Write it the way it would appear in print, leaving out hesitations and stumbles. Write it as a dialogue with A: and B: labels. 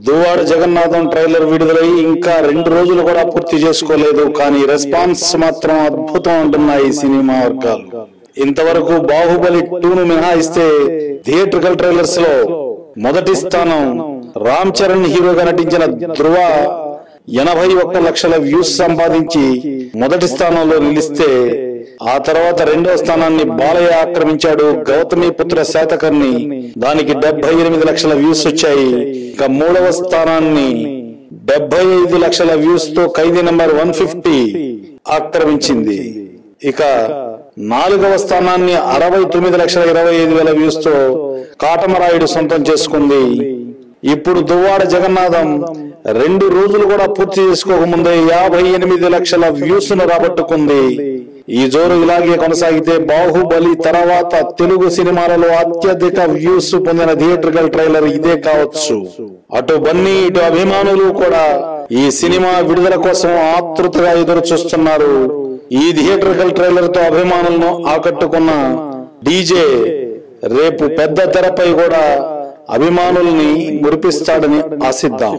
A: Duvvada Jagannatham trailer విడుదలై ఇంకా 2 రోజులు కూడా పూర్తి చేసుకోలేదు, కానీ రెస్పాన్స్ మాత్రం అద్భుతం అంటున్నాయి సినిమా వర్గాలు. ఇంతవరకు బాహుబలి 2ను మినహాయిస్తే థియేట్రికల్ ట్రైలర్స్ లో మొదటి స్థానం రామ్ చరణ్ హీరోగా నటించిన ధృవ 81 లక్షల వ్యూస్ సంపాదించి మొదటి స్థానంలో నిలిస్తే, ఆ తర్వాత 2వ స్థానాన్ని బాలయ్య ఆక్రమించాడు గౌతమిపుత్ర శాతకర్ణి, దానికి 78 లక్షల వ్యూస్ వచ్చాయి. ఇక 3వ స్థానాన్ని 75 లక్షల వ్యూస్ తో ఖైదీ నంబర్ 150 ఆక్రమించింది. ఇక 4వ స్థానాన్ని 69,25,000 వ్యూస్ తో కాటమరాయుడు సొంతం చేసుకుంది. ఇప్పుడు దువ్వాడ జగన్నాథం 2 రోజులు కూడా పూర్తి చేసుకోకముందే 58 లక్షల వ్యూస్ ను రాబట్టుకుంది. ఈ జోరు ఇలాగే కొనసాగితే బాహుబలి తర్వాత తెలుగు సినిమాలలో అత్యధిక వ్యూస్ పొందిన థియేట్రికల్ ట్రైలర్ ఇదే కావచ్చు. అటు బన్నీ ఇటు అభిమానులు కూడా ఈ సినిమా విడుదల కోసం ఆతృతగా ఎదురు చూస్తున్నారు. ఈ థియేట్రికల్ ట్రైలర్ తో అభిమానులను ఆకట్టుకున్న డీజే రేపు పెద్ద తెరపై కూడా అభిమానుల్ని మురిపిస్తాడని ఆశిద్దాం.